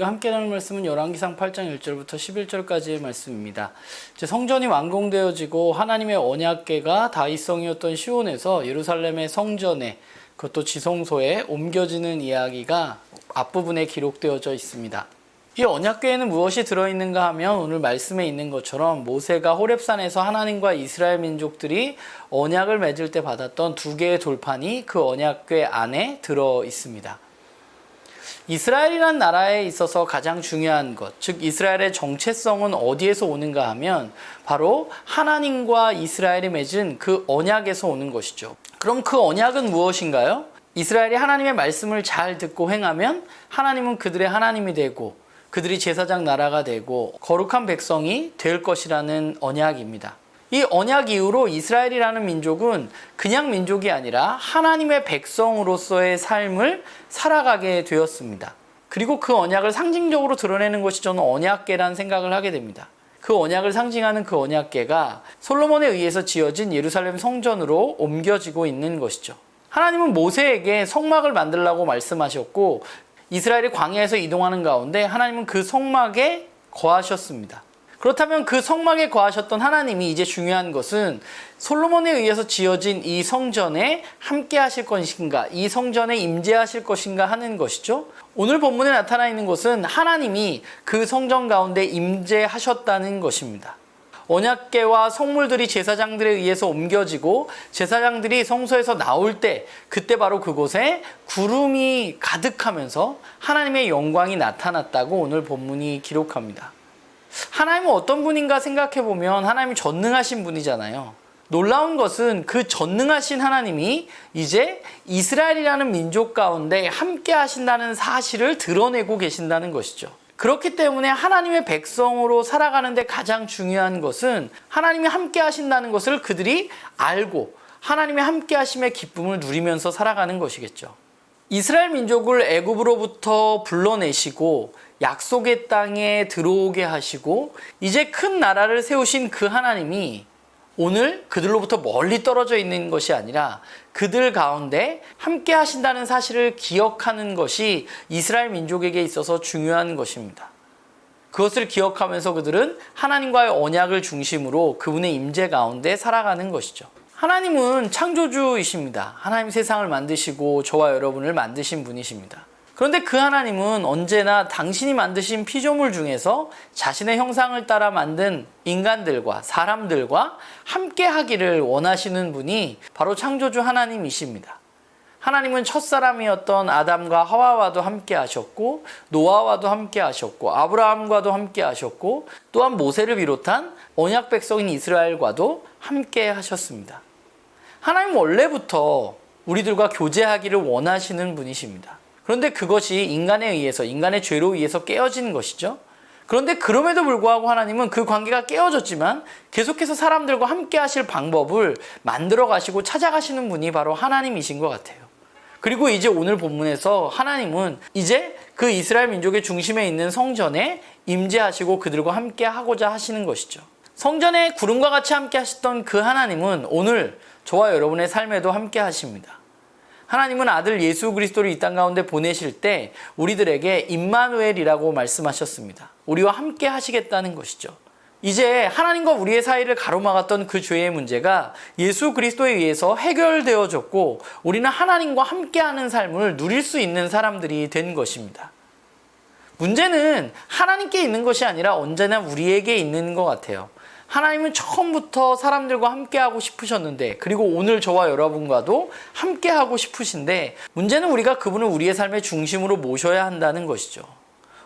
함께 나눌 말씀은 열왕기상 8장 1절부터 11절까지의 말씀입니다. 이제 성전이 완공되어지고 하나님의 언약궤가 다윗성이었던 시온에서 예루살렘의 성전에, 그것도 지성소에 옮겨지는 이야기가 앞부분에 기록되어져 있습니다. 이 언약궤에는 무엇이 들어있는가 하면 오늘 말씀에 있는 것처럼 모세가 호렙산에서 하나님과 이스라엘 민족들이 언약을 맺을 때 받았던 두 개의 돌판이 그 언약궤 안에 들어 있습니다. 이스라엘이란 나라에 있어서 가장 중요한 것, 즉 이스라엘의 정체성은 어디에서 오는가 하면 바로 하나님과 이스라엘이 맺은 그 언약에서 오는 것이죠. 그럼 그 언약은 무엇인가요? 이스라엘이 하나님의 말씀을 잘 듣고 행하면 하나님은 그들의 하나님이 되고 그들이 제사장 나라가 되고 거룩한 백성이 될 것이라는 언약입니다. 이 언약 이후로 이스라엘이라는 민족은 그냥 민족이 아니라 하나님의 백성으로서의 삶을 살아가게 되었습니다. 그리고 그 언약을 상징적으로 드러내는 것이 저는 언약궤라는 생각을 하게 됩니다. 그 언약을 상징하는 그 언약궤가 솔로몬에 의해서 지어진 예루살렘 성전으로 옮겨지고 있는 것이죠. 하나님은 모세에게 성막을 만들라고 말씀하셨고 이스라엘이 광야에서 이동하는 가운데 하나님은 그 성막에 거하셨습니다. 그렇다면 그 성막에 거하셨던 하나님이 이제 중요한 것은 솔로몬에 의해서 지어진 이 성전에 함께 하실 것인가, 이 성전에 임재하실 것인가 하는 것이죠. 오늘 본문에 나타나 있는 것은 하나님이 그 성전 가운데 임재하셨다는 것입니다. 언약궤와 성물들이 제사장들에 의해서 옮겨지고 제사장들이 성소에서 나올 때 그때 바로 그곳에 구름이 가득하면서 하나님의 영광이 나타났다고 오늘 본문이 기록합니다. 하나님은 어떤 분인가 생각해보면 하나님이 전능하신 분이잖아요. 놀라운 것은 그 전능하신 하나님이 이제 이스라엘이라는 민족 가운데 함께 하신다는 사실을 드러내고 계신다는 것이죠. 그렇기 때문에 하나님의 백성으로 살아가는데 가장 중요한 것은 하나님이 함께 하신다는 것을 그들이 알고 하나님의 함께 하심의 기쁨을 누리면서 살아가는 것이겠죠. 이스라엘 민족을 애굽으로부터 불러내시고 약속의 땅에 들어오게 하시고 이제 큰 나라를 세우신 그 하나님이 오늘 그들로부터 멀리 떨어져 있는 것이 아니라 그들 가운데 함께 하신다는 사실을 기억하는 것이 이스라엘 민족에게 있어서 중요한 것입니다. 그것을 기억하면서 그들은 하나님과의 언약을 중심으로 그분의 임재 가운데 살아가는 것이죠. 하나님은 창조주이십니다. 하나님 세상을 만드시고 저와 여러분을 만드신 분이십니다. 그런데 그 하나님은 언제나 당신이 만드신 피조물 중에서 자신의 형상을 따라 만든 인간들과 사람들과 함께 하기를 원하시는 분이 바로 창조주 하나님이십니다. 하나님은 첫사람이었던 아담과 하와와도 함께 하셨고 노아와도 함께 하셨고 아브라함과도 함께 하셨고 또한 모세를 비롯한 언약 백성인 이스라엘과도 함께 하셨습니다. 하나님은 원래부터 우리들과 교제하기를 원하시는 분이십니다. 그런데 그것이 인간에 의해서, 인간의 죄로 의해서 깨어진 것이죠. 그런데 그럼에도 불구하고 하나님은 그 관계가 깨어졌지만 계속해서 사람들과 함께 하실 방법을 만들어 가시고 찾아가시는 분이 바로 하나님이신 것 같아요. 그리고 이제 오늘 본문에서 하나님은 이제 그 이스라엘 민족의 중심에 있는 성전에 임재하시고 그들과 함께 하고자 하시는 것이죠. 성전에 구름과 같이 함께 하셨던 그 하나님은 오늘 저와 여러분의 삶에도 함께 하십니다. 하나님은 아들 예수 그리스도를 이 땅 가운데 보내실 때 우리들에게 임마누엘이라고 말씀하셨습니다. 우리와 함께 하시겠다는 것이죠. 이제 하나님과 우리의 사이를 가로막았던 그 죄의 문제가 예수 그리스도에 의해서 해결되어졌고 우리는 하나님과 함께하는 삶을 누릴 수 있는 사람들이 된 것입니다. 문제는 하나님께 있는 것이 아니라 언제나 우리에게 있는 것 같아요. 하나님은 처음부터 사람들과 함께하고 싶으셨는데 그리고 오늘 저와 여러분과도 함께하고 싶으신데 문제는 우리가 그분을 우리의 삶의 중심으로 모셔야 한다는 것이죠.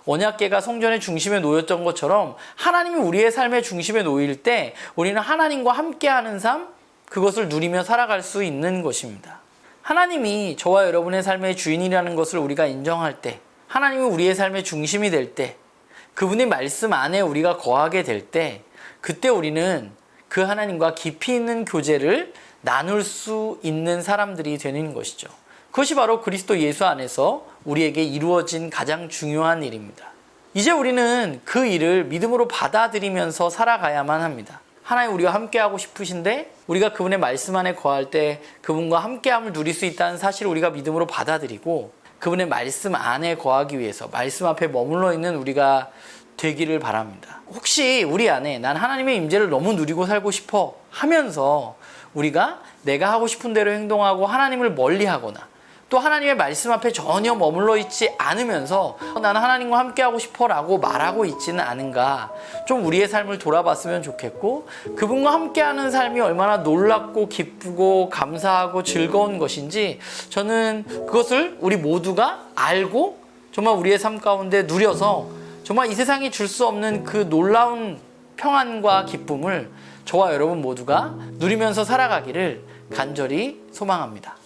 언약궤가 성전의 중심에 놓였던 것처럼 하나님이 우리의 삶의 중심에 놓일 때 우리는 하나님과 함께하는 삶, 그것을 누리며 살아갈 수 있는 것입니다. 하나님이 저와 여러분의 삶의 주인이라는 것을 우리가 인정할 때, 하나님이 우리의 삶의 중심이 될 때, 그분의 말씀 안에 우리가 거하게 될 때 그때 우리는 그 하나님과 깊이 있는 교제를 나눌 수 있는 사람들이 되는 것이죠. 그것이 바로 그리스도 예수 안에서 우리에게 이루어진 가장 중요한 일입니다. 이제 우리는 그 일을 믿음으로 받아들이면서 살아가야만 합니다. 하나님 우리와 함께하고 싶으신데 우리가 그분의 말씀 안에 거할 때 그분과 함께함을 누릴 수 있다는 사실을 우리가 믿음으로 받아들이고 그분의 말씀 안에 거하기 위해서 말씀 앞에 머물러 있는 우리가 되기를 바랍니다. 혹시 우리 안에 난 하나님의 임재를 너무 누리고 살고 싶어 하면서 우리가 내가 하고 싶은 대로 행동하고 하나님을 멀리하거나 또 하나님의 말씀 앞에 전혀 머물러 있지 않으면서 나는 하나님과 함께하고 싶어 라고 말하고 있지는 않은가, 좀 우리의 삶을 돌아봤으면 좋겠고, 그분과 함께하는 삶이 얼마나 놀랍고 기쁘고 감사하고 즐거운 것인지 저는 그것을 우리 모두가 알고 정말 우리의 삶 가운데 누려서 정말 이 세상이 줄 수 없는 그 놀라운 평안과 기쁨을 저와 여러분 모두가 누리면서 살아가기를 간절히 소망합니다.